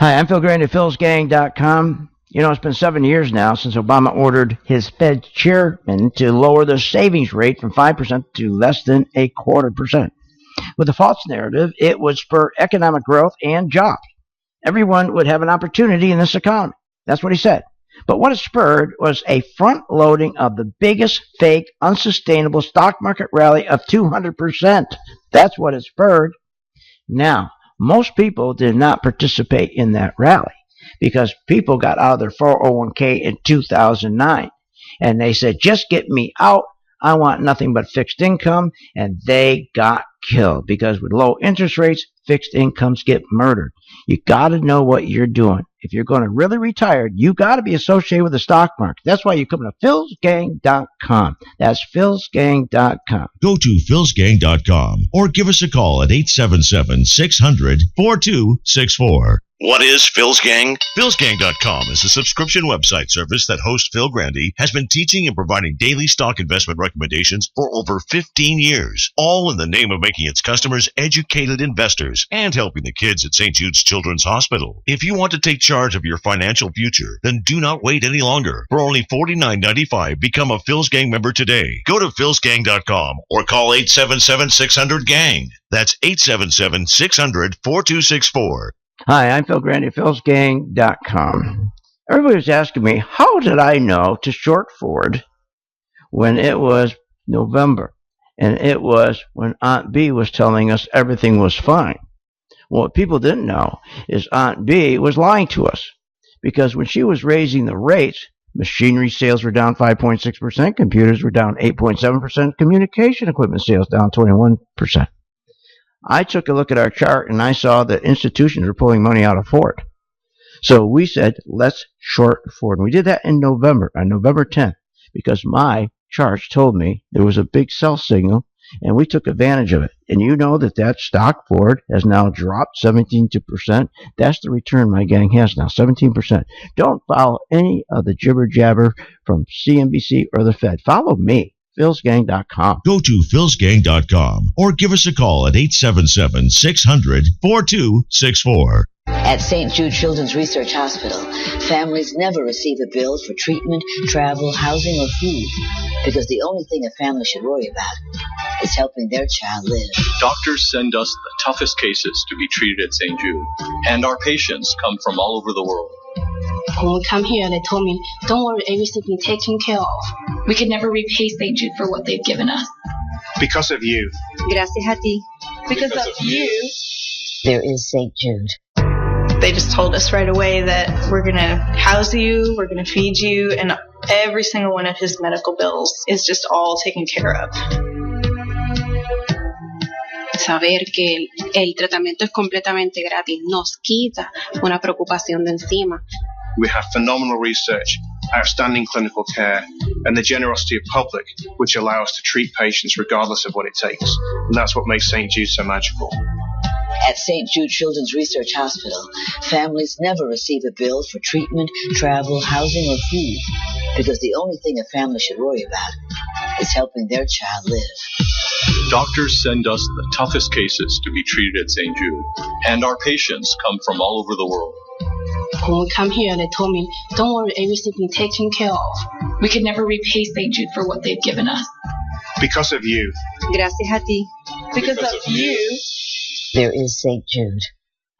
Hi, I'm Phil Grande at philsgang.com. You know, it's been 7 years now since Obama ordered his Fed chairman to lower the savings rate from 5% to less than 0.25%. With a false narrative, it would spur economic growth and jobs. Everyone would have an opportunity in this economy. That's what he said. But what it spurred was a front-loading of the biggest, fake, unsustainable stock market rally of 200%. That's what it spurred. Now, most people did not participate in that rally because people got out of their 401k in 2009 and they said, just get me out. I want nothing but fixed income. And they got killed because with low interest rates, fixed incomes get murdered. You got to know what you're doing. If you're going to really retire, you got to be associated with the stock market. That's why you come to philsgang.com. That's philsgang.com. Go to philsgang.com or give us a call at 877-600-4264. What is Phil's Gang? Philsgang.com is a subscription website service that host Phil Grande has been teaching and providing daily stock investment recommendations for over 15 years, all in the name of making its customers educated investors and helping the kids at St. Jude's Children's Hospital. If you want to take charge of your financial future, then do not wait any longer. For only $49.95, become a Phil's Gang member today. Go to philsgang.com or call 877-600-GANG. That's 877-600-4264. Hi, I'm Phil Grande at philsgang.com. Everybody was asking me, how did I know to short forward when it was November and it was when Aunt B was telling us everything was fine? Well, what people didn't know is Aunt B was lying to us because when she was raising the rates, machinery sales were down 5.6%, computers were down 8.7%, communication equipment sales down 21%. I took a look at our chart and I saw that institutions were pulling money out of Ford. So we said, let's short Ford. And we did that in November, on November 10th, because my charts told me there was a big sell signal and we took advantage of it. And you know that stock Ford has now dropped 17%. That's the return my gang has now, 17%. Don't follow any of the jibber jabber from CNBC or the Fed. Follow me. philsgang.com. Go to philsgang.com or give us a call at 877-600-4264. At St. Jude Children's Research Hospital, families never receive a bill for treatment, travel, housing, or food because the only thing a family should worry about is helping their child live. Doctors send us the toughest cases to be treated at St. Jude, and our patients come from all over the world. When we come here, they told me, don't worry, everything's been taken care of. We could never repay St. Jude for what they've given us. Because of you. Gracias a ti. Because of you. There is St. Jude. They just told us right away that we're going to house you, we're going to feed you, and every single one of his medical bills is just all taken care of. Saber que el tratamiento es completamente gratis nos quita una preocupación de encima. We have phenomenal research, outstanding clinical care, and the generosity of public, which allow us to treat patients regardless of what it takes. And that's what makes St. Jude so magical. At St. Jude Children's Research Hospital, families never receive a bill for treatment, travel, housing, or food because the only thing a family should worry about is helping their child live. Doctors send us the toughest cases to be treated at St. Jude, and our patients come from all over the world. When we come here, they told me, don't worry, everything's been taken care of. We could never repay St. Jude for what they've given us. Because of you. Gracias a ti. Because of you. There is St. Jude.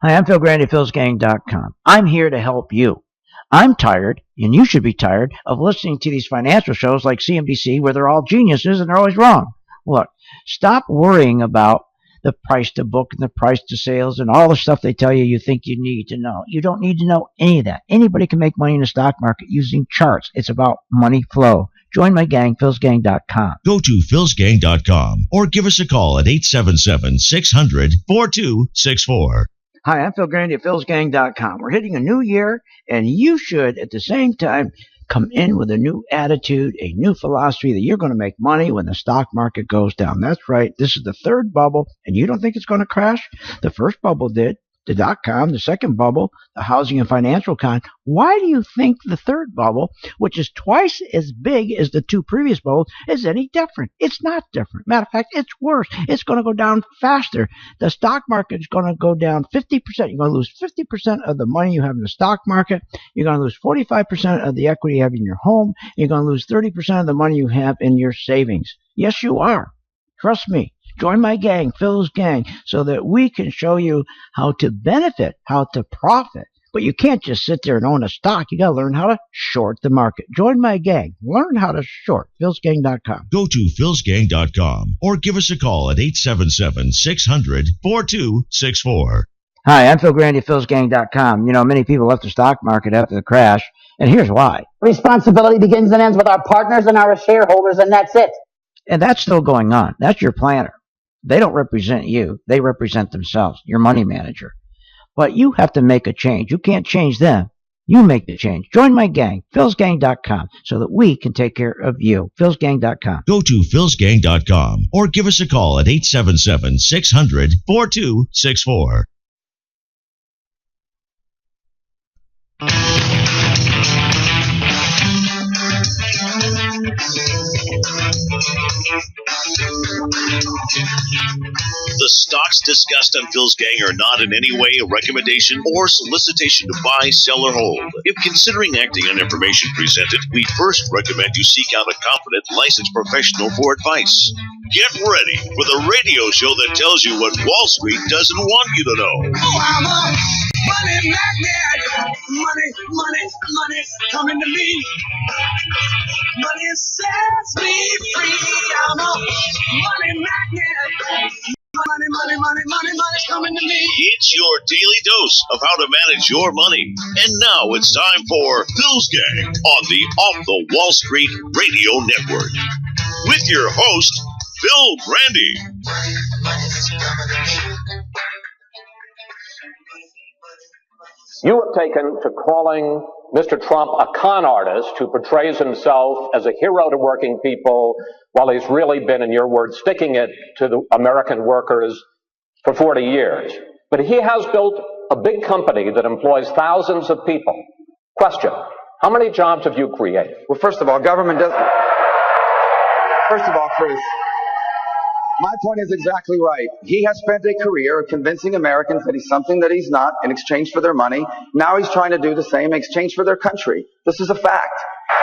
Hi, I'm Phil Grande at philsgang.com. I'm here to help you. I'm tired, and you should be tired, of listening to these financial shows like CNBC where they're all geniuses and they're always wrong. Look, stop worrying about the price to book and the price to sales and all the stuff they tell you think you need to know. You don't need to know any of that. Anybody can make money in the stock market using charts. It's about money flow. Join my gang, philsgang.com. Go to philsgang.com or give us a call at 877-600-4264. Hi, I'm Phil Grande at philsgang.com. We're hitting a new year, and you should, at the same time, come in with a new attitude, a new philosophy that you're going to make money when the stock market goes down. That's right. This is the third bubble, and you don't think it's going to crash? The first bubble did. the dot-com, the second bubble, the housing and financial con. Why do you think the third bubble, which is twice as big as the two previous bubbles, is any different? It's not different. Matter of fact, it's worse. It's going to go down faster. The stock market is going to go down 50%. You're going to lose 50% of the money you have in the stock market. You're going to lose 45% of the equity you have in your home. You're going to lose 30% of the money you have in your savings. Yes, you are. Trust me. Join my gang, Phil's gang, so that we can show you how to benefit, how to profit. But you can't just sit there and own a stock. You got to learn how to short the market. Join my gang. Learn how to short. philsgang.com. Go to philsgang.com or give us a call at 877-600-4264. Hi, I'm Phil Grande, philsgang.com. You know, many people left the stock market after the crash, and here's why. Responsibility begins and ends with our partners and our shareholders, and that's it. And that's still going on. That's your planner. They don't represent you. They represent themselves, your money manager. But you have to make a change. You can't change them. You make the change. Join my gang, philsgang.com, so that we can take care of you. philsgang.com. Go to philsgang.com or give us a call at 877-600-4264. The stocks discussed on Phil's Gang are not in any way a recommendation or solicitation to buy, sell, or hold. If considering acting on information presented, we first recommend you seek out a competent, licensed professional for advice. Get ready for the radio show that tells you what Wall Street doesn't want you to know. Oh, I'm a money magnet. Money coming to me. Money sets me free. I'm a money magnet. Money's coming to me. It's your daily dose of how to manage your money. And now it's time for Phil's Gang on the Off the Wall Street Radio Network. With your host, Phil Grande. You have taken to calling Mr. Trump a con artist who portrays himself as a hero to working people while he's really been, in your words, sticking it to the American workers for 40 years. But he has built a big company that employs thousands of people. Question, how many jobs have you created? Well, first of all, government doesn't... First of all, Chris, my point is exactly right. He has spent a career of convincing Americans that he's something that he's not in exchange for their money. Now he's trying to do the same in exchange for their country. This is a fact.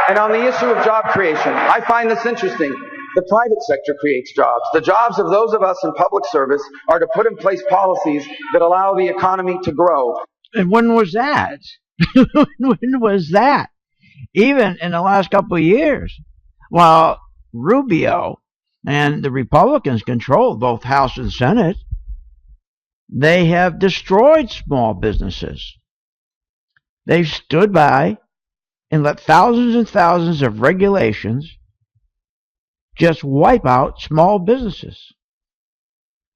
And on the issue of job creation, I find this interesting. The private sector creates jobs. The jobs of those of us in public service are to put in place policies that allow the economy to grow. And when was that? When was that? Even in the last couple of years, while Rubio and the Republicans control both House and Senate, they have destroyed small businesses. They've stood by and let thousands and thousands of regulations just wipe out small businesses.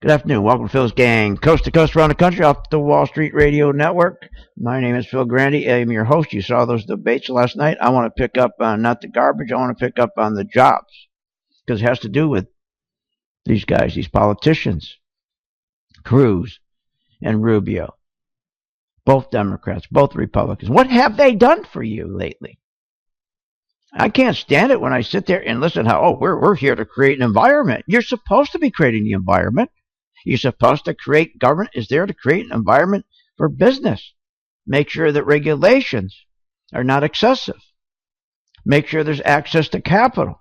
Good afternoon. Welcome to Phil's Gang, coast to coast around the country, off the Wall Street Radio Network. My name is Phil Grande. I'm your host. You saw those debates last night. I want to pick up on not the garbage. I want to pick up on the jobs, because it has to do with these guys, these politicians, Cruz and Rubio, both Democrats, both Republicans. What have they done for you lately? I can't stand it when I sit there and listen how, we're here to create an environment. You're supposed to be creating the environment. You're supposed to create, government is there to create an environment for business. Make sure that regulations are not excessive. Make sure there's access to capital.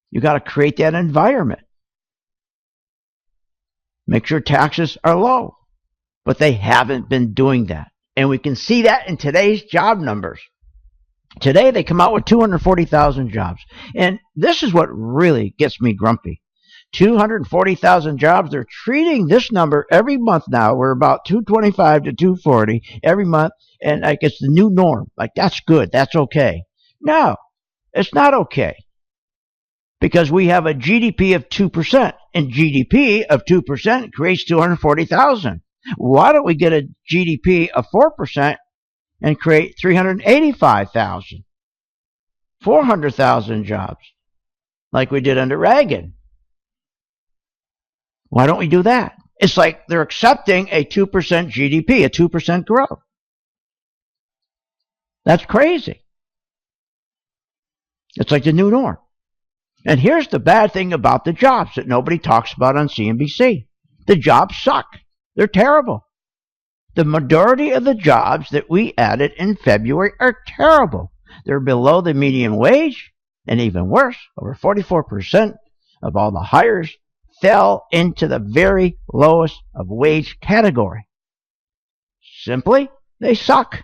You got to create that environment. Make sure taxes are low. But they haven't been doing that. And we can see that in today's job numbers. Today they come out with 240,000 jobs. And this is what really gets me grumpy. 240,000 jobs. They're treating this number every month now. We're about 225 to 240 every month. And like it's the new norm. Like that's good. That's okay. No, it's not okay. Because we have a GDP of 2%. And GDP of 2% creates 240,000. Why don't we get a GDP of 4% and create 385,000? 400,000 jobs. Like we did under Reagan. Why don't we do that? It's like they're accepting a 2% GDP, a 2% growth. That's crazy. It's like the new norm. And here's the bad thing about the jobs that nobody talks about on CNBC. The jobs suck. They're terrible. The majority of the jobs that we added in February are terrible. They're below the median wage, and even worse, over 44% of all the hires fell into the very lowest of wage category. Simply, they suck.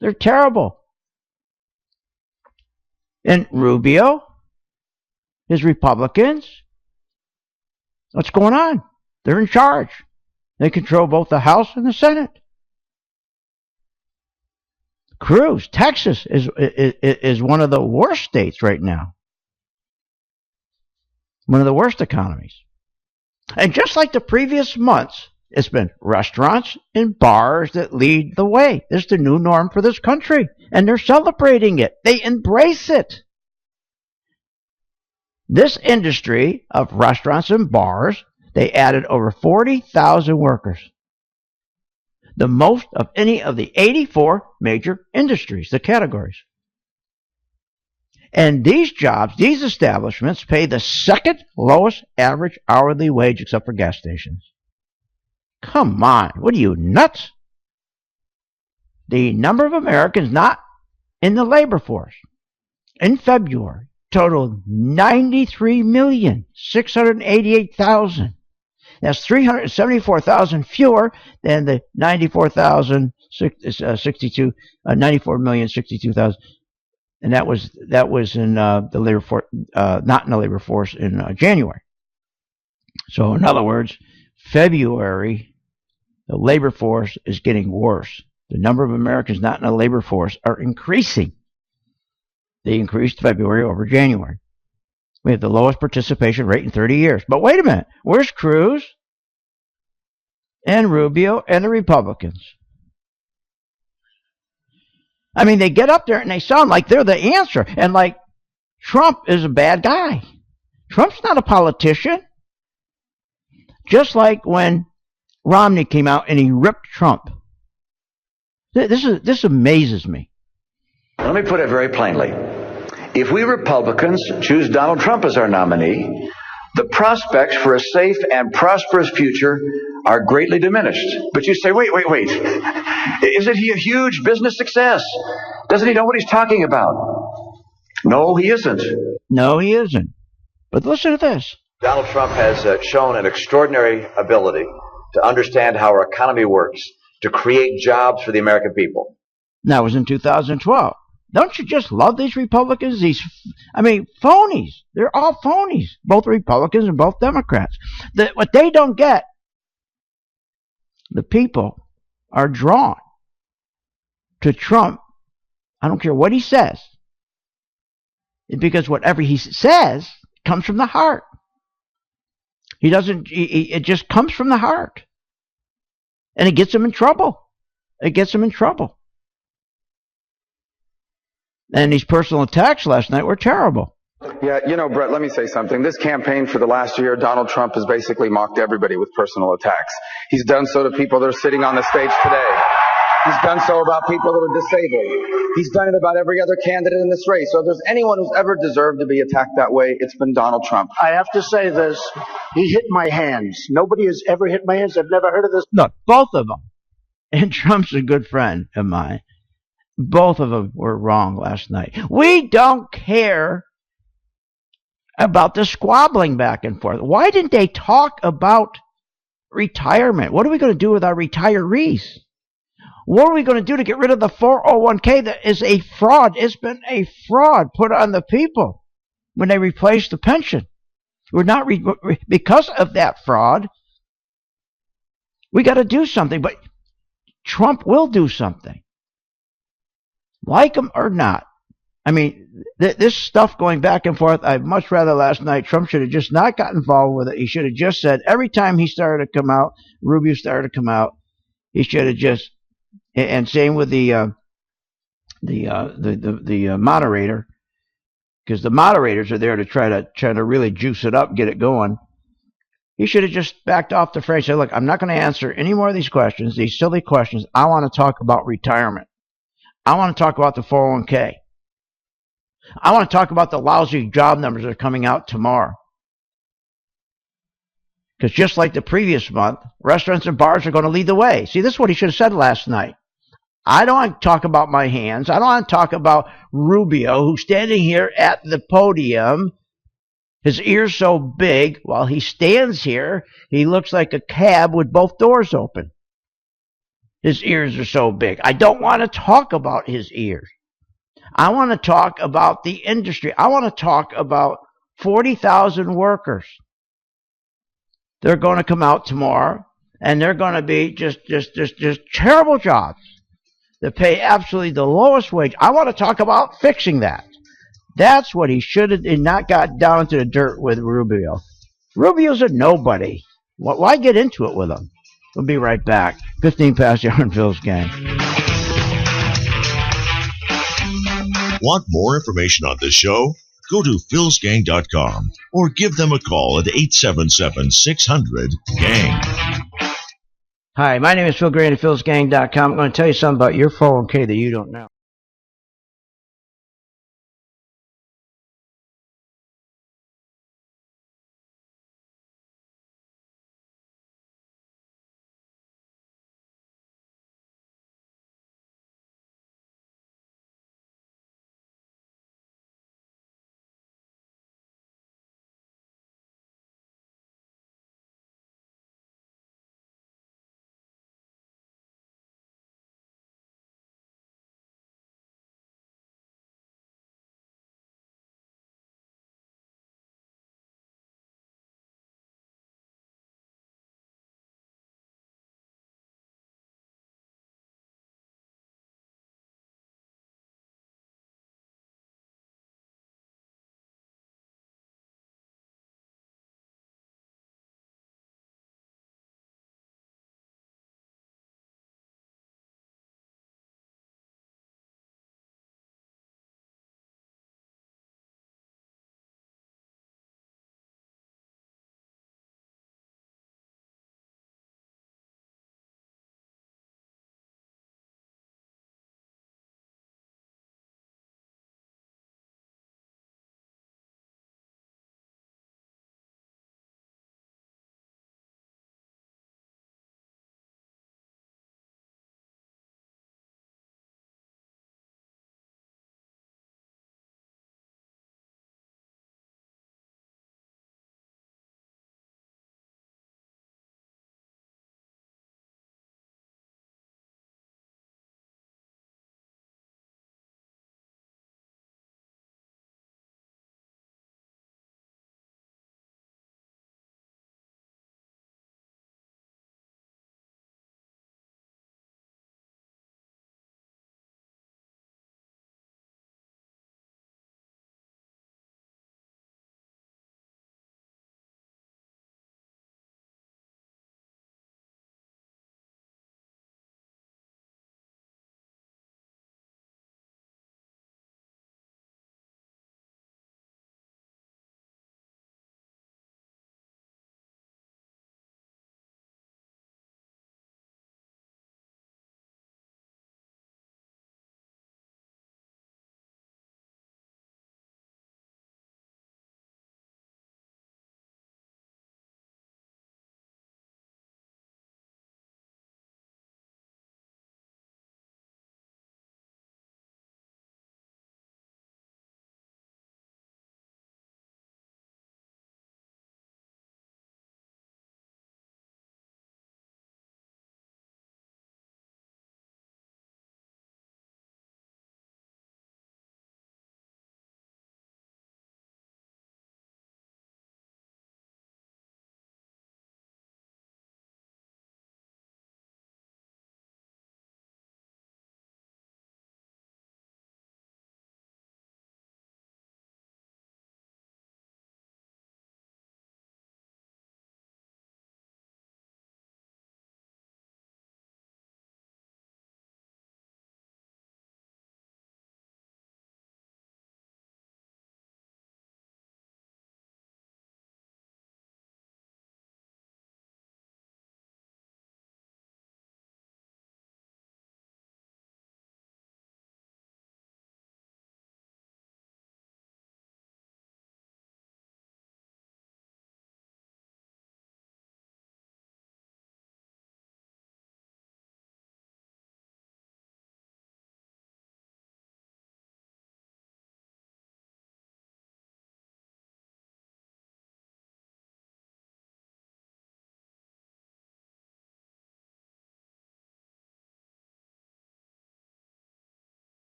They're terrible. And Rubio, his Republicans, what's going on? They're in charge. They control both the House and the Senate. Cruz, Texas is one of the worst states right now. One of the worst economies. And just like the previous months, it's been restaurants and bars that lead the way. This is the new norm for this country. And they're celebrating it. They embrace it. This industry of restaurants and bars, they added over 40,000 workers. The most of any of the 84 major industries, the categories. And these jobs, these establishments pay the second lowest average hourly wage except for gas stations. Come on, what are you, nuts? The number of Americans not in the labor force in February totaled 93,688,000. That's 374,000 fewer than the 94,062,000, and that was in the labor force, not in the labor force in January. So, in other words, February, the labor force is getting worse. The number of Americans not in the labor force are increasing. They increased February over January. We have the lowest participation rate in 30 years. But wait a minute. Where's Cruz and Rubio and the Republicans? I mean, they get up there and they sound like they're the answer. And like Trump is a bad guy. Trump's not a politician. Just like when Romney came out and he ripped Trump. This amazes me. Let me put it very plainly. If we Republicans choose Donald Trump as our nominee, the prospects for a safe and prosperous future are greatly diminished. But you say, wait. Isn't he a huge business success? Doesn't he know what he's talking about? No, he isn't. No, he isn't. But listen to this. Donald Trump has shown an extraordinary ability to understand how our economy works, to create jobs for the American people. That was in 2012. Don't you just love these Republicans? Phonies. They're all phonies. Both Republicans and both Democrats. What they don't get, the people are drawn to Trump. I don't care what he says. Because whatever he says comes from the heart. It just comes from the heart. And it gets him in trouble. And these personal attacks last night were terrible. Yeah, Brett, let me say something. This campaign for the last year, Donald Trump has basically mocked everybody with personal attacks. He's done so to people that are sitting on the stage today. He's done so about people that are disabled. He's done it about every other candidate in this race. So if there's anyone who's ever deserved to be attacked that way, it's been Donald Trump. I have to say this. He hit my hands. Nobody has ever hit my hands. I've never heard of this. Look, both of them. And Trump's a good friend of mine. Both of them were wrong last night. We don't care about the squabbling back and forth. Why didn't they talk about retirement? What are we going to do with our retirees? What are we going to do to get rid of the 401k that is a fraud? It's been a fraud put on the people when they replaced the pension. We're not because of that fraud. We got to do something, but Trump will do something. Like him or not. I mean, this stuff going back and forth, I'd much rather last night Trump should have just not got involved with it. He should have just said every time he started to come out, Rubio started to come out, he should have just, and same with the moderator, because the moderators are there to try to really juice it up, get it going. He should have just backed off the phrase and said, look, I'm not going to answer any more of these questions, these silly questions. I want to talk about retirement. I want to talk about the 401k. I want to talk about the lousy job numbers that are coming out tomorrow. Because just like the previous month, restaurants and bars are going to lead the way. See, this is what he should have said last night. I don't want to talk about my hands. I don't want to talk about Rubio, who's standing here at the podium. His ears so big, while he stands here, he looks like a cab with both doors open. His ears are so big. I don't want to talk about his ears. I want to talk about the industry. I want to talk about 40,000 workers. They're going to come out tomorrow, and they're going to be just terrible jobs that pay absolutely the lowest wage. I want to talk about fixing that. That's what he should have not got down into the dirt with Rubio. Rubio's a nobody. Why get into it with him? We'll be right back. 15 past the hour on Phil's Gang. Want more information on this show? Go to philsgang.com or give them a call at 877-600-GANG. Hi, my name is Phil Grande at philsgang.com. I'm going to tell you something about your 401k that you don't know.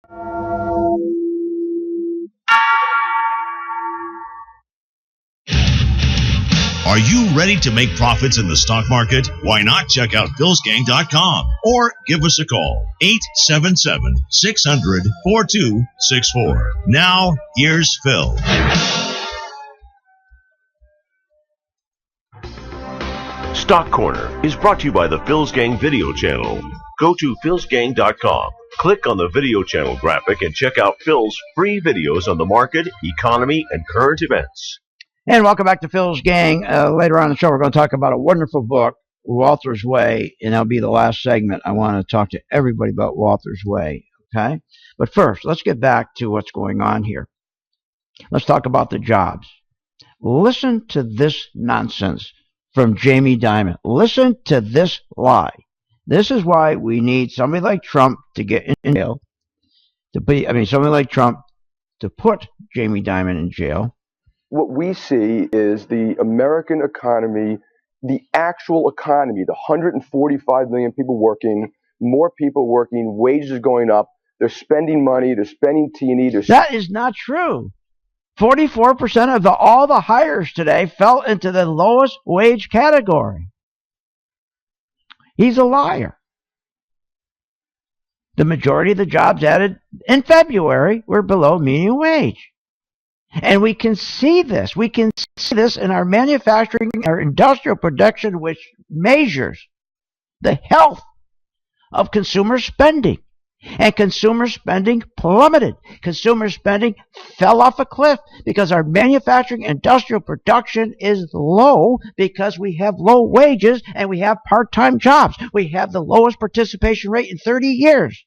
Are you ready to make profits in the stock market? Why not check out philsgang.com or give us a call, 877-600-4264. Now, here's Phil. Stock Corner is brought to you by the Phil's Gang video channel. Go to philsgang.com, click on the video channel graphic, and check out Phil's free videos on the market, economy, and current events. And welcome back to Phil's Gang. Later on in the show, we're going to talk about a wonderful book, Walter's Way, and that'll be the last segment. I want to talk to everybody about Walter's Way, okay? But first, let's get back to what's going on here. Let's talk about the jobs. Listen to this nonsense from Jamie Dimon. Listen to this lie. This is why we need somebody like Trump to get in jail. Somebody like Trump to put Jamie Dimon in jail. What we see is the American economy, the actual economy, the 145 million people working, more people working, wages going up, they're spending money, they're spending T&E. That is not true. 44% of all the hires today fell into the lowest wage category. He's a liar. The majority of the jobs added in February were below median wage. And we can see this. We can see this in our manufacturing, our industrial production, which measures the health of consumer spending. And consumer spending plummeted. Consumer spending fell off a cliff because our manufacturing industrial production is low because we have low wages and we have part-time jobs. We have the lowest participation rate in 30 years.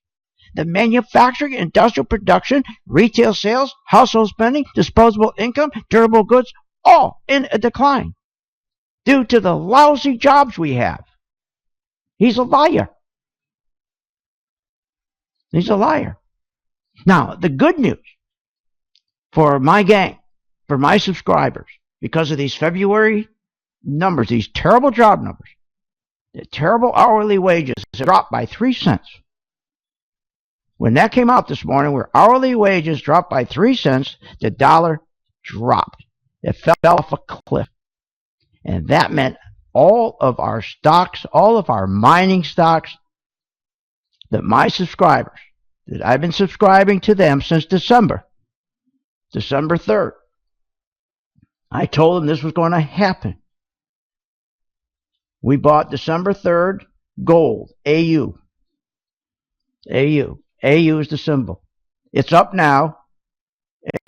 The manufacturing, industrial production, retail sales, household spending, disposable income, durable goods, all in a decline due to the lousy jobs we have. He's a liar. He's a liar. Now, the good news for my gang, for my subscribers, because of these February numbers, these terrible job numbers, the terrible hourly wages dropped by 3 cents. When that came out this morning, where hourly wages dropped by 3 cents, the dollar dropped. It fell off a cliff. And that meant all of our stocks, all of our mining stocks, that my subscribers, that I've been subscribing to them since December 3rd. I told them this was going to happen. We bought December 3rd gold, AU. AU is the symbol. It's up now.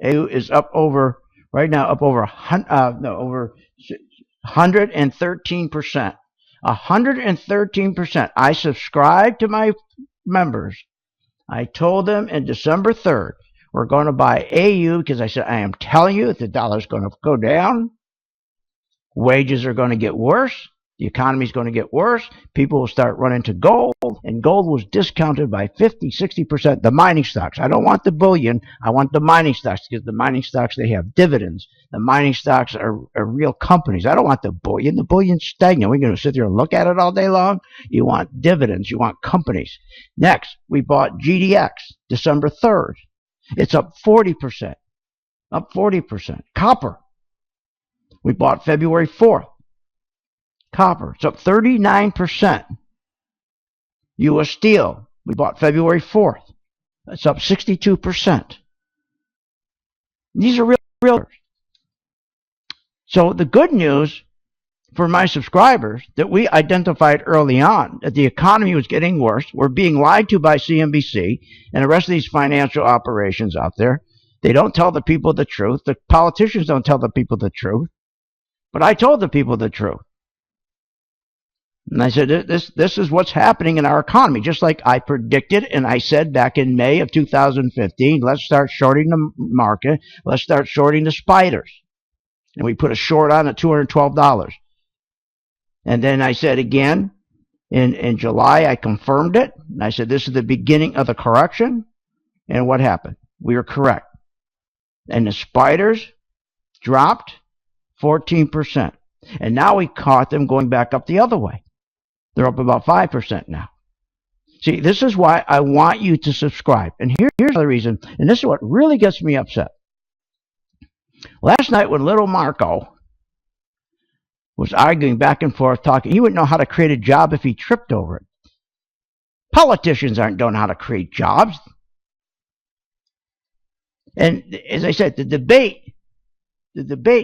AU is up over, right now, up over 113%. 113%. I subscribed to my members. I told them in December 3rd, we're going to buy AU because I said, I am telling you, the dollar's going to go down. Wages are going to get worse. The economy is going to get worse. People will start running to gold, and gold was discounted by 50, 60%. The mining stocks. I don't want the bullion. I want the mining stocks because the mining stocks, they have dividends. The mining stocks are real companies. I don't want the bullion. The bullion's stagnant. We're going to sit there and look at it all day long. You want dividends. You want companies. Next, we bought GDX December 3rd. It's up 40%. Up 40%. Copper. We bought February 4th. Copper, it's up 39%. U.S. Steel, we bought February 4th. It's up 62%. These are real. So the good news for my subscribers that we identified early on that the economy was getting worse. We're being lied to by CNBC and the rest of these financial operations out there. They don't tell the people the truth. The politicians don't tell the people the truth. But I told the people the truth. And I said, this is what's happening in our economy, just like I predicted and I said back in May of 2015, let's start shorting the market. Let's start shorting the spiders. And we put a short on at $212. And then I said again, in July, I confirmed it. And I said, this is the beginning of the correction. And what happened? We were correct. And the spiders dropped 14%. And now we caught them going back up the other way. They're up about 5% now. See, this is why I want you to subscribe. And here's the reason, and this is what really gets me upset. Last night when little Marco was arguing back and forth, talking, he wouldn't know how to create a job if he tripped over it. Politicians don't know how to create jobs. And as I said, the debate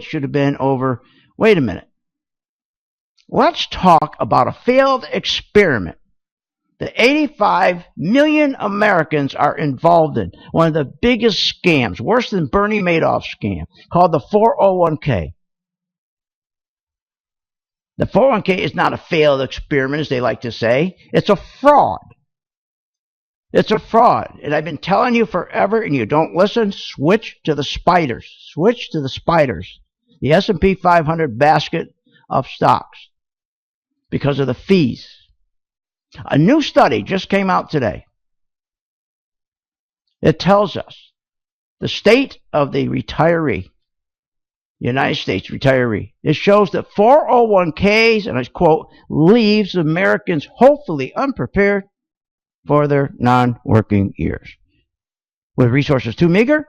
should have been over, wait a minute. Let's talk about a failed experiment that 85 million Americans are involved in. One of the biggest scams, worse than Bernie Madoff's scam, called the 401k. The 401k is not a failed experiment, as they like to say. It's a fraud. It's a fraud. And I've been telling you forever, and you don't listen, switch to the spiders. Switch to the spiders. The S&P 500 basket of stocks. Because of the fees. A new study just came out today. It tells us the state of the retiree, United States retiree. It shows that 401ks, and I quote, leaves Americans hopefully unprepared for their non-working years, with resources too meager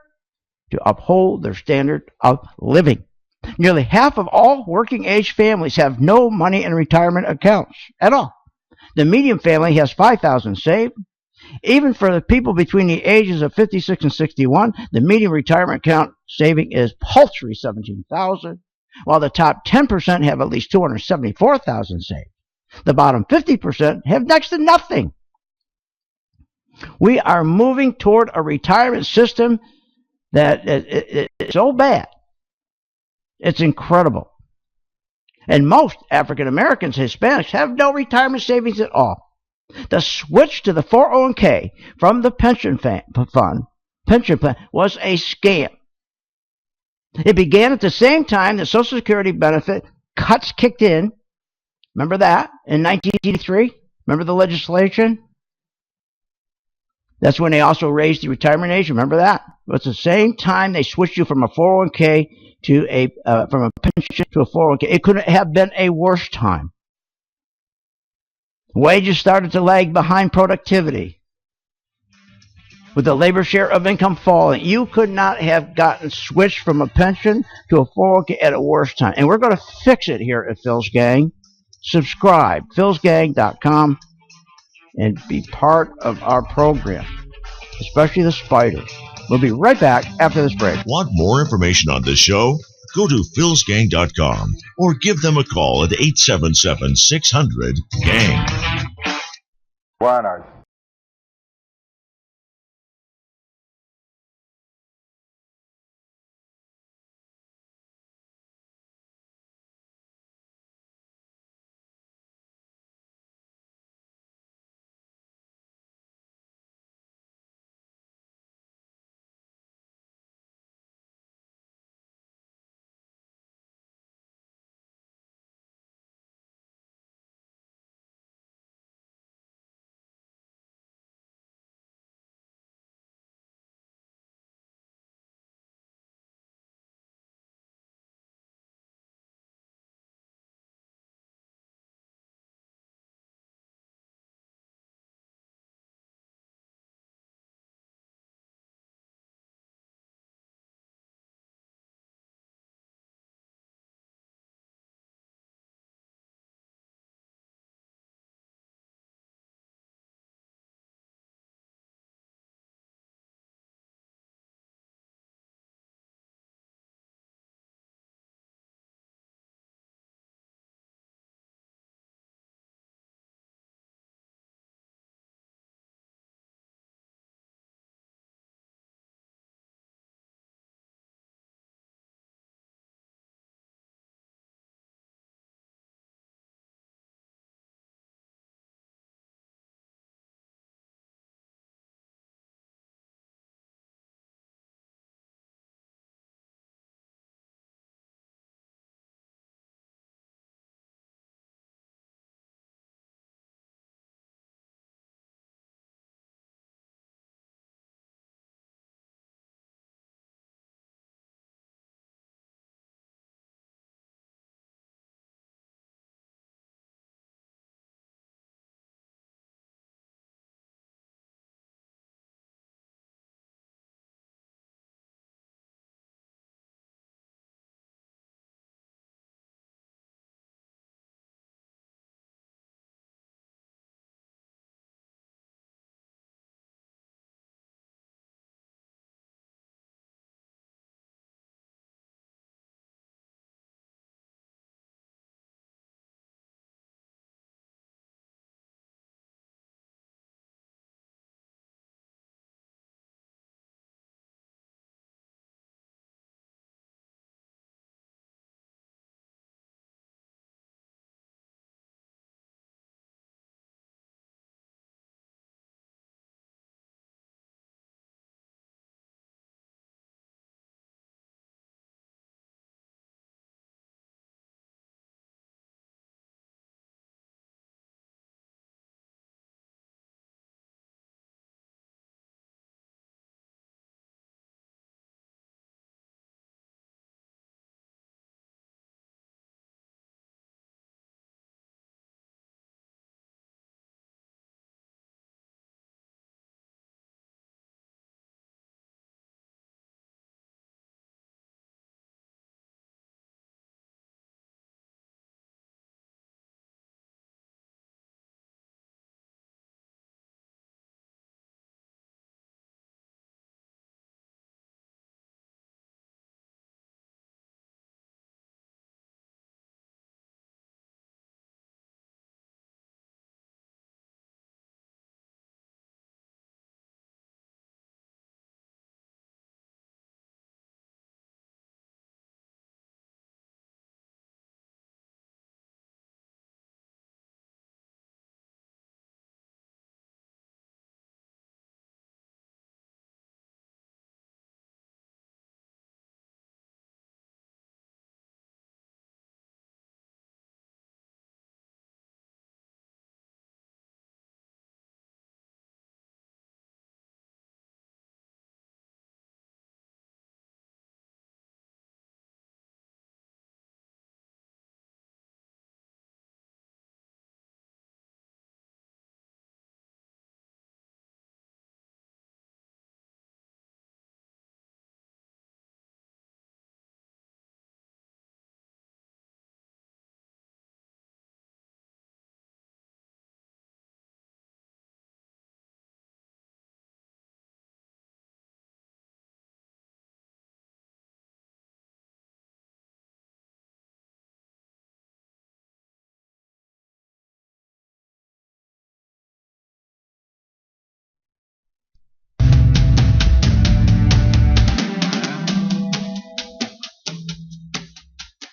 to uphold their standard of living. Nearly half of all working age families have no money in retirement accounts at all. The median family has $5,000 saved. Even for the people between the ages of 56 and 61, the median retirement account saving is paltry $17,000, while the top 10% have at least $274,000 saved. The bottom 50% have next to nothing. We are moving toward a retirement system that is so bad. It's incredible. And most African Americans, Hispanics, have no retirement savings at all. The switch to the 401k from the pension plan was a scam. It began at the same time the Social Security benefit cuts kicked in. Remember that? In 1983? Remember the legislation? That's when they also raised the retirement age. Remember that? It was the same time they switched you from a 401k to from a pension to a 401k. It couldn't have been a worse time. Wages started to lag behind productivity. With the labor share of income falling, you could not have gotten switched from a pension to a 401k at a worse time. And we're going to fix it here at Phil's Gang. Subscribe, philsgang.com, and be part of our program, especially the spiders. We'll be right back after this break. Want more information on this show? Go to philsgang.com or give them a call at 877-600-GANG. Reorganize.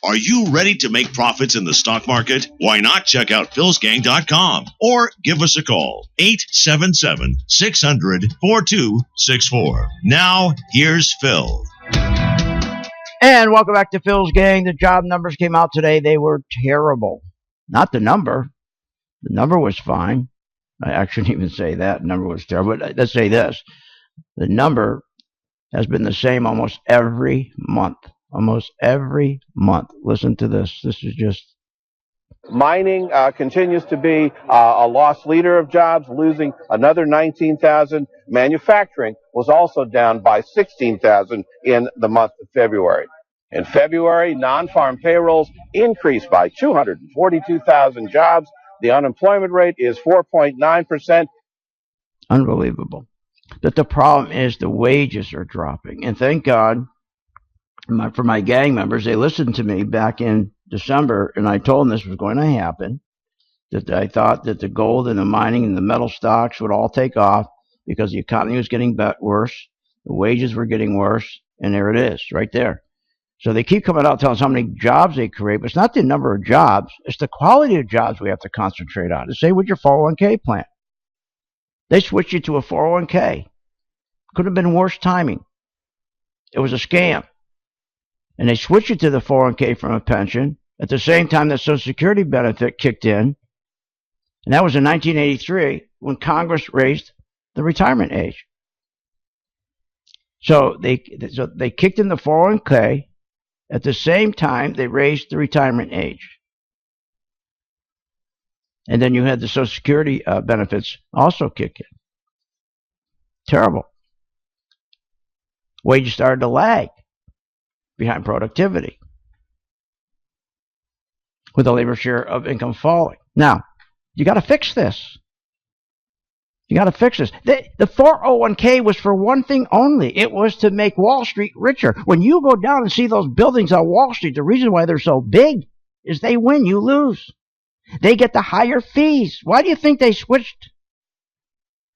Are you ready to make profits in the stock market? Why not check out philsgang.com or give us a call, 877-600-4264. Now, here's Phil. And welcome back to Phil's Gang. The job numbers came out today. They were terrible. Not the number. The number was fine. I shouldn't even say that. The number was terrible. But let's say this. The number has been the same almost every month. Almost every month. Listen to this. This is just... Mining continues to be a lost leader of jobs, losing another 19,000. Manufacturing was also down by 16,000 in the month of February. In February, non-farm payrolls increased by 242,000 jobs. The unemployment rate is 4.9%. Unbelievable. But the problem is the wages are dropping. And thank God for my gang members, they listened to me back in December, and I told them this was going to happen, that I thought that the gold and the mining and the metal stocks would all take off because the economy was getting worse, the wages were getting worse, and there it is, right there. So they keep coming out telling us how many jobs they create, but it's not the number of jobs, it's the quality of jobs we have to concentrate on. Say with your 401k plan. They switched you to a 401k. Could have been worse timing. It was a scam. And they switched you to the 401k from a pension at the same time that Social Security benefit kicked in. And that was in 1983 when Congress raised the retirement age. So they kicked in the 401k at the same time they raised the retirement age. And then you had the Social Security benefits also kick in. Terrible. Wages started to lag behind productivity with the labor share of income falling. Now, you got to fix this. You got to fix this. The 401k was for one thing only. It was to make Wall Street richer. When you go down and see those buildings on Wall Street, the reason why they're so big is they win, you lose. They get the higher fees. Why do you think they switched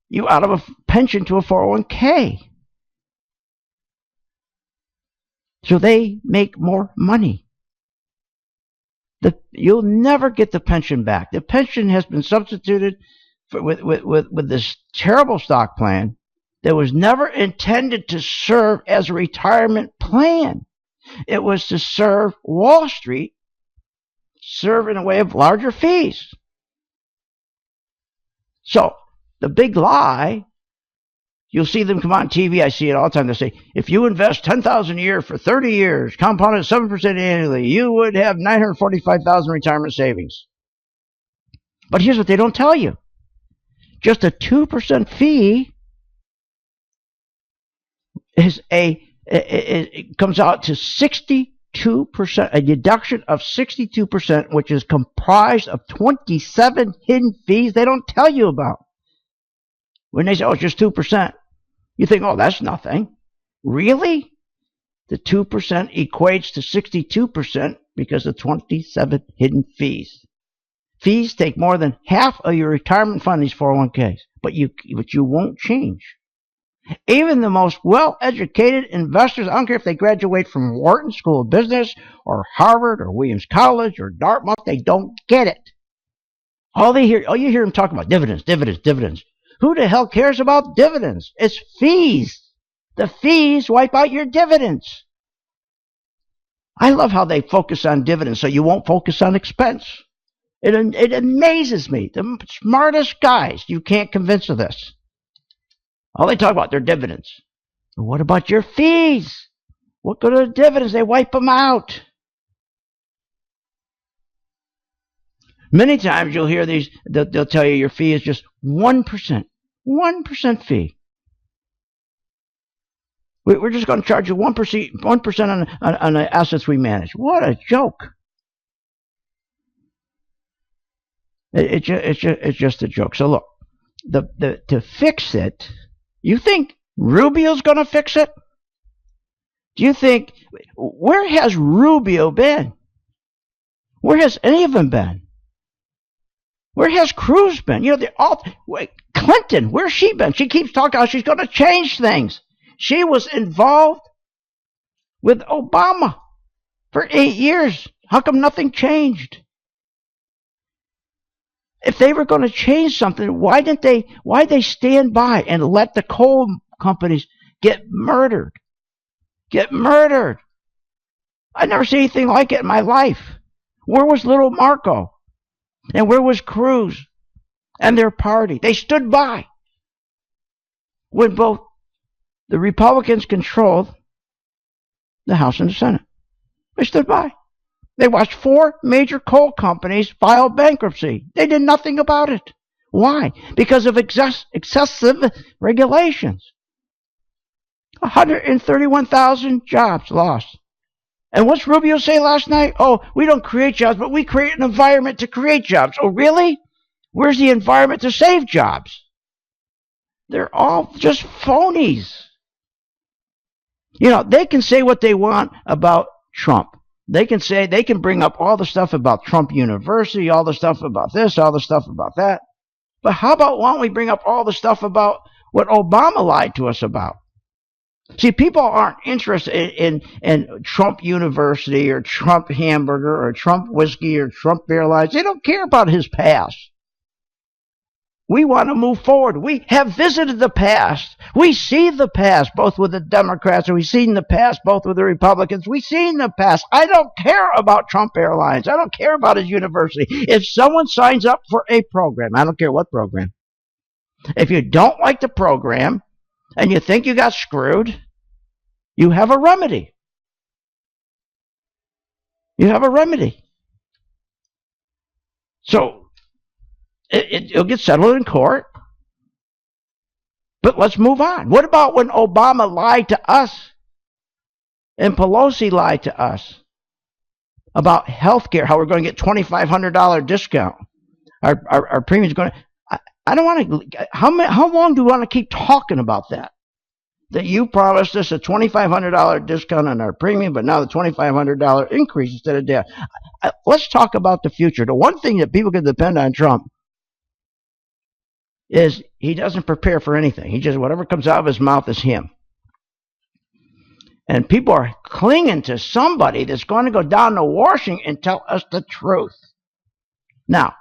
you out of a pension to a 401k? So they make more money. You'll never get the pension back. The pension has been substituted with this terrible stock plan that was never intended to serve as a retirement plan. It was to serve Wall Street, serve in a way of larger fees. So the big lie, you'll see them come on TV. I see it all the time. They say, if you invest $10,000 a year for 30 years, compounded 7% annually, you would have $945,000 retirement savings. But here's what they don't tell you. Just a 2% fee it comes out to 62%, a deduction of 62%, which is comprised of 27 hidden fees they don't tell you about. When they say, oh, it's just 2%, you think, oh, that's nothing. Really? The 2% equates to 62% because of 27 hidden fees. Fees take more than half of your retirement fund, these 401ks, but you won't change. Even the most well-educated investors, I don't care if they graduate from Wharton School of Business or Harvard or Williams College or Dartmouth, they don't get it. All you hear them talk about dividends, dividends, dividends. Who the hell cares about dividends? It's fees. The fees wipe out your dividends. I love how they focus on dividends so you won't focus on expense. It amazes me. The smartest guys you can't convince of this. All they talk about their dividends. But what about your fees? What good are the dividends? They wipe them out. Many times you'll hear these, they'll tell you your fee is just 1%. 1% fee. We're just going to charge you 1% on the assets we manage. What a joke. It's just a joke. So look, to fix it, you think Rubio's going to fix it? Do you think, where has Rubio been? Where has any of them been? Where has Cruz been? You know, Clinton, where's she been? She keeps talking how she's going to change things. She was involved with Obama for 8 years. How come nothing changed? If they were going to change something, why did they stand by and let the coal companies get murdered? Get murdered. I never seen anything like it in my life. Where was little Marco? And where was Cruz and their party? They stood by when both the Republicans controlled the House and the Senate. They stood by. They watched 4 major coal companies file bankruptcy. They did nothing about it. Why? Because of excessive regulations. 131,000 jobs lost. And what's Rubio say last night? Oh, we don't create jobs, but we create an environment to create jobs. Oh, really? Where's the environment to save jobs? They're all just phonies. You know, they can say what they want about Trump. They can bring up all the stuff about Trump University, all the stuff about this, all the stuff about that. But how about why don't we bring up all the stuff about what Obama lied to us about? See, people aren't interested in Trump University or Trump hamburger or Trump whiskey or Trump airlines. They don't care about his past. We want to move forward. We have visited the past. We see the past, both with the Democrats, and we've seen the past, both with the Republicans. We've seen the past. I don't care about Trump Airlines. I don't care about his university. If someone signs up for a program, I don't care what program. If you don't like the program and you think you got screwed, you have a remedy. You have a remedy. So, it'll get settled in court. But let's move on. What about when Obama lied to us and Pelosi lied to us about health care, how we're going to get $2,500 discount? Our premium's going to... I don't want to... How long do we want to keep talking about that? That you promised us a $2,500 discount on our premium, but now the $2,500 increase instead of that. Let's talk about the future. The one thing that people can depend on Trump is he doesn't prepare for anything. He just, whatever comes out of his mouth is him. And people are clinging to somebody that's going to go down to Washington and tell us the truth. Now,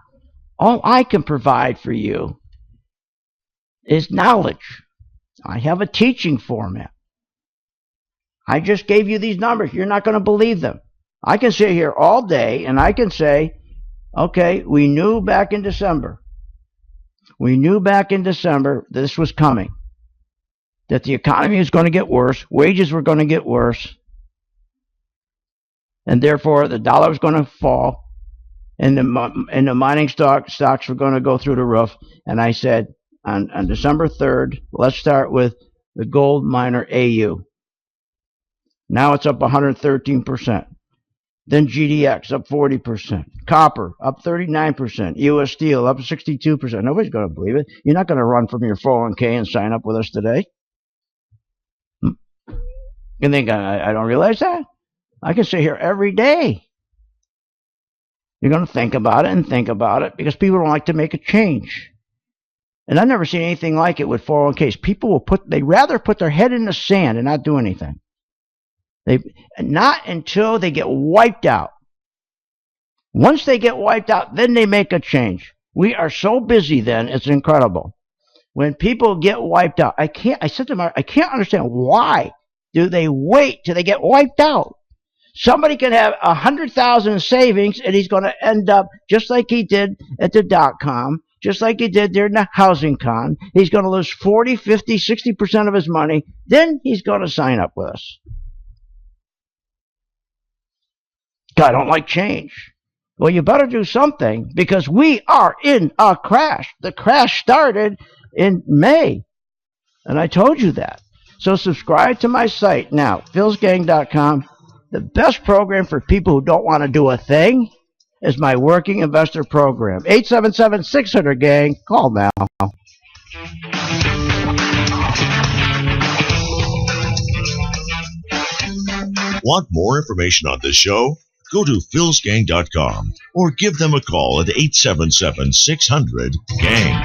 all I can provide for you is knowledge. I have a teaching format. I just gave you these numbers. You're not going to believe them. I can sit here all day and I can say, okay, we knew back in December. We knew back in December this was coming, that the economy was going to get worse, wages were going to get worse, and therefore the dollar was going to fall, and the mining stocks were going to go through the roof. And I said, on December 3rd, let's start with the gold miner AU. Now it's up 113%. Then GDX up 40%. Copper up 39%. US Steel up 62%. Nobody's going to believe it. You're not going to run from your 401k and sign up with us today. You think I don't realize that? I can sit here every day. You're going to think about it and think about it because people don't like to make a change. And I've never seen anything like it with 401ks. People they rather put their head in the sand and not do anything. Not until they get wiped out. Once they get wiped out, then they make a change. We are so busy then, it's incredible. When people get wiped out, I said to them, I can't understand why do they wait till they get wiped out. Somebody can have 100,000 in savings and he's going to end up just like he did at the .com, just like he did during the housing con. He's going to lose 40, 50, 60% of his money. Then he's going to sign up with us. I don't like change. Well, you better do something because we are in a crash. The crash started in May, and I told you that. So subscribe to my site now, philsgang.com. The best program for people who don't want to do a thing is my Working Investor Program. 877-600-GANG. Call now. Want more information on this show? Go to philsgang.com or give them a call at 877-600-GANG.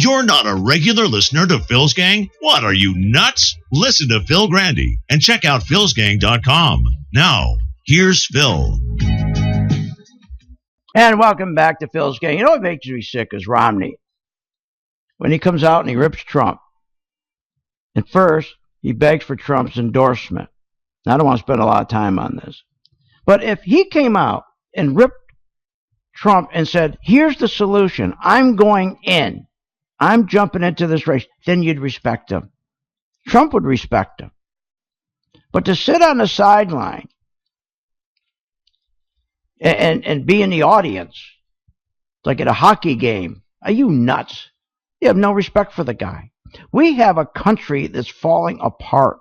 You're not a regular listener to Phil's Gang? What, are you nuts? Listen to Phil Grande and check out philsgang.com. Now, here's Phil. And welcome back to Phil's Gang. You know what makes me sick is Romney. When he comes out and he rips Trump. And first, he begs for Trump's endorsement. Now, I don't want to spend a lot of time on this. But if he came out and ripped Trump and said, here's the solution, I'm going in, I'm jumping into this race, then you'd respect him. Trump would respect him. But to sit on the sideline and be in the audience, like at a hockey game, are you nuts? You have no respect for the guy. We have a country that's falling apart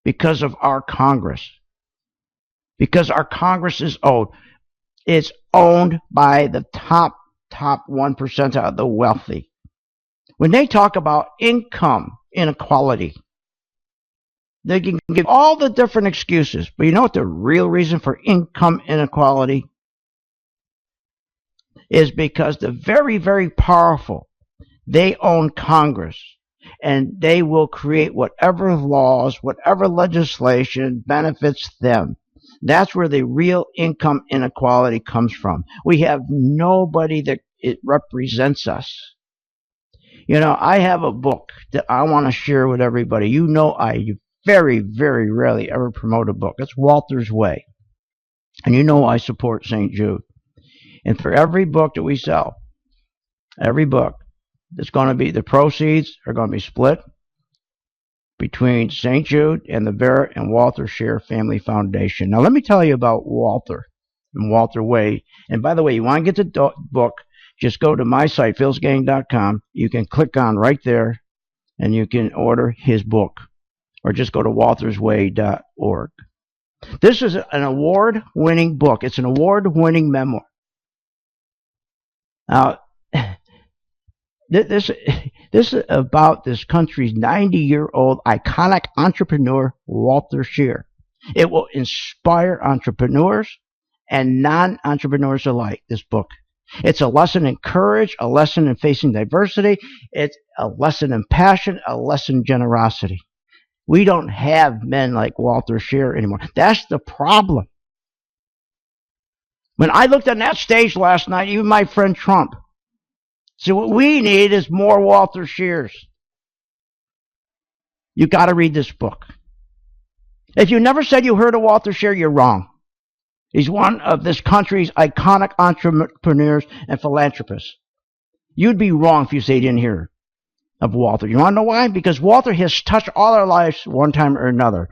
because of our Congress. Because our Congress is owned. It's owned by the top 1% of the wealthy. When they talk about income inequality, they can give all the different excuses. But you know what the real reason for income inequality is? Because the very, very powerful, they own Congress. And they will create whatever laws, whatever legislation benefits them. That's where the real income inequality comes from. We have nobody that it represents us. You know, I have a book that I want to share with everybody. You know, I very, very rarely ever promote a book. It's Walter's Way. And you know I support St. Jude. And for every book that we sell, every book, it's going to be, the proceeds are going to be split between St. Jude and the Barrett and Walter Share Family Foundation. Now, let me tell you about Walter and Walter Way. And by the way, you want to get the book, just go to my site, philsgang.com. You can click on right there, and you can order his book. Or just go to waltersway.org. This is an award-winning book. It's an award-winning memoir. Now, This is about this country's 90-year-old iconic entrepreneur, Walter Scheer. It will inspire entrepreneurs and non-entrepreneurs alike, this book. It's a lesson in courage, a lesson in facing diversity. It's a lesson in passion, a lesson in generosity. We don't have men like Walter Scheer anymore. That's the problem. When I looked on that stage last night, even my friend Trump, so what we need is more Walter Scheers. You got to read this book. If you never said you heard of Walter Scheer, you're wrong. He's one of this country's iconic entrepreneurs and philanthropists. You'd be wrong if you say you didn't hear of Walter. You want to know why? Because Walter has touched all our lives one time or another.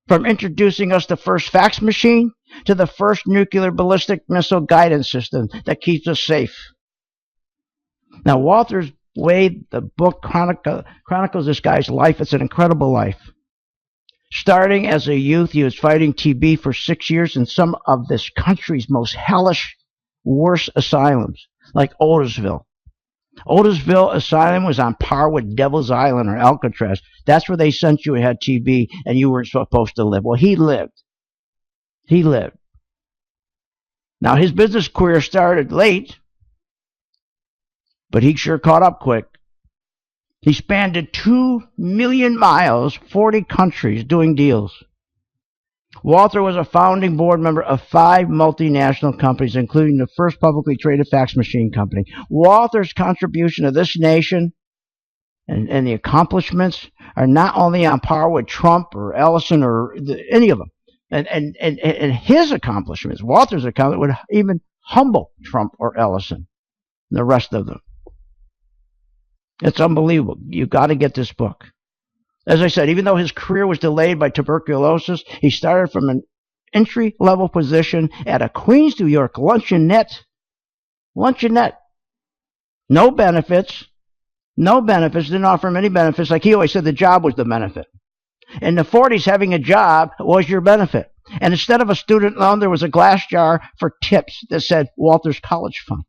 From introducing us to the first fax machine to the first nuclear ballistic missile guidance system that keeps us safe. Now, Walter's Way, the book chronicles this guy's life. It's an incredible life. Starting as a youth, he was fighting TB for 6 years in some of this country's most hellish, worst asylums, like Otisville. Otisville Asylum was on par with Devil's Island or Alcatraz. That's where they sent you who had TB and you weren't supposed to live. Well, he lived. He lived. Now, his business career started late, but he sure caught up quick. He spanned 2 million miles, 40 countries, doing deals. Walter was a founding board member of 5 multinational companies, including the first publicly traded fax machine company. Walter's contribution to this nation and the accomplishments are not only on par with Trump or Ellison or any of them. And his accomplishments, Walter's accomplishments, would even humble Trump or Ellison and the rest of them. It's unbelievable. You've got to get this book. As I said, even though his career was delayed by tuberculosis, he started from an entry-level position at a Queens, New York luncheonette. No benefits. Didn't offer him any benefits. Like he always said, the job was the benefit. In the 40s, having a job was your benefit. And instead of a student loan, there was a glass jar for tips that said Walter's College Fund.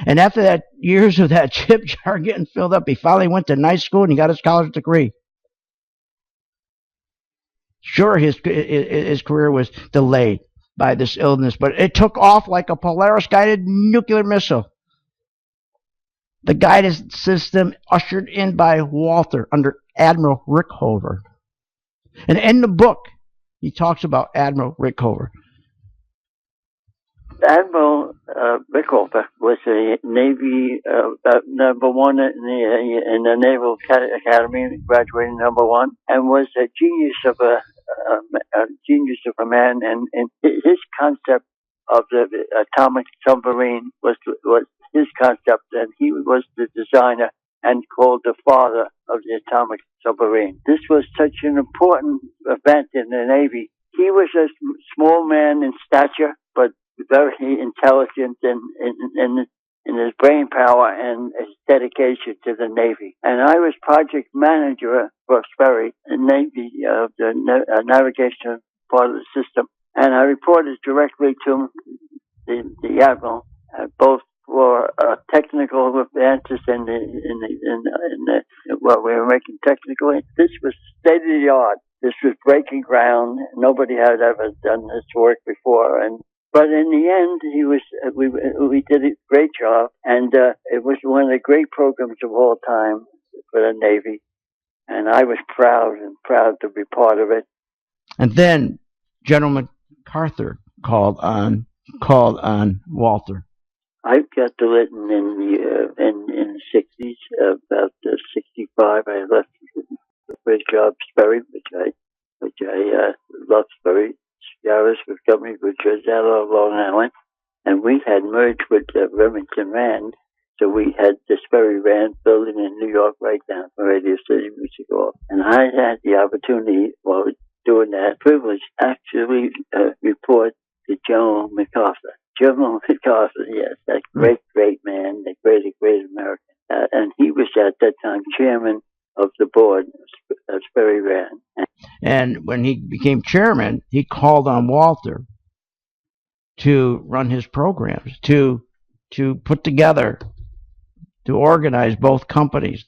And after that years of that tip jar getting filled up, he finally went to night school and he got his college degree. Sure, his career was delayed by this illness, but it took off like a Polaris-guided nuclear missile. The guidance system ushered in by Walter under Admiral Rickover. And in the book, he talks about Admiral Rickover. Admiral Rickover was a Navy number one in the Naval Academy, graduating number one, and was a genius of a man. And his concept of the atomic submarine was his concept, and he was the designer and called the father of the atomic submarine. This was such an important event in the Navy. He was a small man in stature, but very intelligent in his brain power and his dedication to the Navy. And I was project manager for Sperry, the Navy, the navigation part of the system. And I reported directly to the Admiral, both for technical advances in what we were making technically. This was state of the art. This was breaking ground. Nobody had ever done this work before, but in the end, we did a great job, and it was one of the great programs of all time for the Navy, and I was proud to be part of it. And then General MacArthur called on Walter. I got to Lytton in the 60s, about 65. I left the first job, Sperry, which I loved Sperry. Garris was company, which was out of Long Island, and we had merged with Remington Rand, so we had the Sperry Rand building in New York right down from Radio City Music Hall. And I had the opportunity, while doing that, privilege, actually report to General MacArthur. General MacArthur, yes, that great man, the great American. And he was at that time chairman of the board of Sperry Rand. And when he became chairman, he called on Walter to run his programs, to put together, to organize both companies,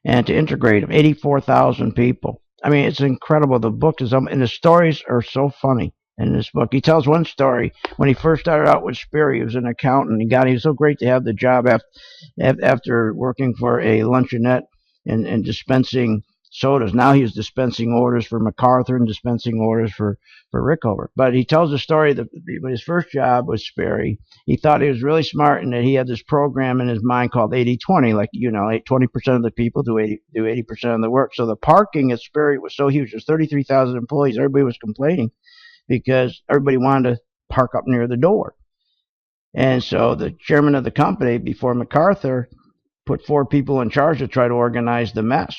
and to integrate them. 84,000 people. I mean, it's incredible. The book is, and the stories are so funny in this book. He tells one story when he first started out with Sperry. He was an accountant. He was so great to have the job after working for a luncheonette and dispensing sodas. Now he was dispensing orders for MacArthur and dispensing orders for Rickover. But he tells the story that when his first job was Sperry, he thought he was really smart and that he had this program in his mind called 80-20. Like, 20% of the people do 80% of the work. So the parking at Sperry was so huge. There's 33,000 employees. Everybody was complaining because everybody wanted to park up near the door. And so the chairman of the company, before MacArthur, put 4 people in charge to try to organize the mess.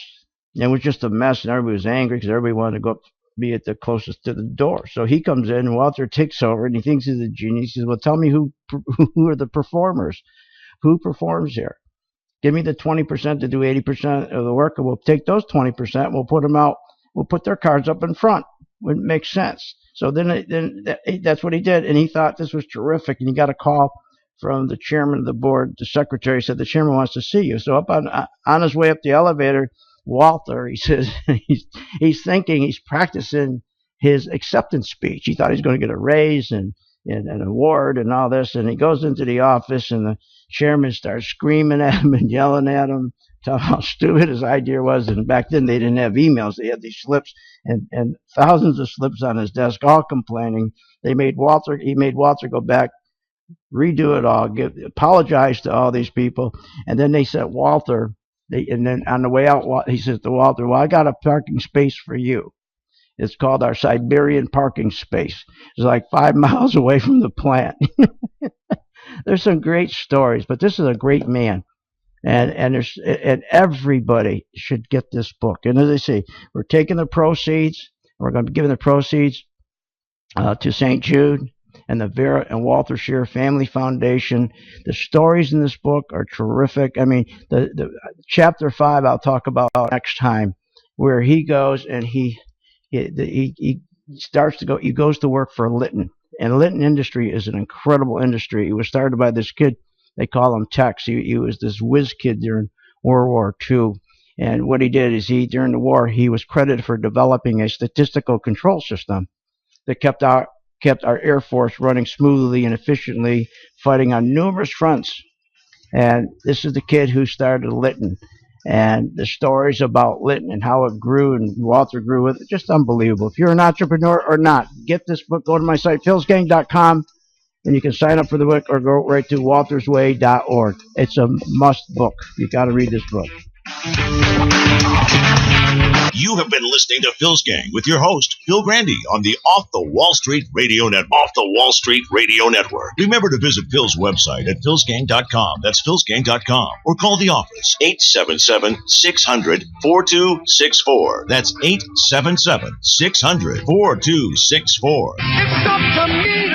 And it was just a mess, and everybody was angry because everybody wanted to go up, be at the closest to the door. So he comes in, and Walter takes over, and he thinks he's a genius. He says, well, tell me who are the performers? Who performs here? Give me the 20% to do 80% of the work, and we'll take those 20%, we'll put them out, we'll put their cards up in front. It makes sense. So then that's what he did, and he thought this was terrific, and he got a call from the chairman of the board. The secretary said, the chairman wants to see you. So up on his way up the elevator, Walter, he says, he's thinking, he's practicing his acceptance speech. He thought he was going to get a raise and an award and all this, and he goes into the office, and the chairman starts screaming at him and yelling at him, telling him how stupid his idea was. And back then they didn't have emails. They had these slips and thousands of slips on his desk, all complaining. He made Walter go back, redo it all, apologize to all these people. And then they said, Walter, and then on the way out, he says to Walter, well, I got a parking space for you. It's called our Siberian parking space. It's like 5 miles away from the plant. There's some great stories, but this is a great man. And everybody should get this book. And as I say, we're taking the proceeds. We're going to be giving the proceeds to St. Jude and the Vera and Walter Scheer Family Foundation. The stories in this book are terrific. I mean, the chapter 5 I'll talk about next time, where he goes and he starts to go. He goes to work for Lytton, and Lytton Industry is an incredible industry. It was started by this kid. They call him Tex. He was this whiz kid during World War II. And what he did is during the war, he was credited for developing a statistical control system that kept our Air Force running smoothly and efficiently, fighting on numerous fronts And this is the kid who started Litton. And the stories about Litton and how it grew and Walter grew with it, just unbelievable. If you're an entrepreneur or not, get this book. Go to my site, philsgang.com, and you can sign up for the book or go right to waltersway.org. It's a must book. You got to read this book. You have been listening to Phil's Gang with your host, Phil Grande, on the Off the Wall Street Radio Network. Off the Wall Street Radio Network. Remember to visit Phil's website at philsgang.com. That's philsgang.com. Or call the office, 877-600-4264. That's 877-600-4264. It's up to me.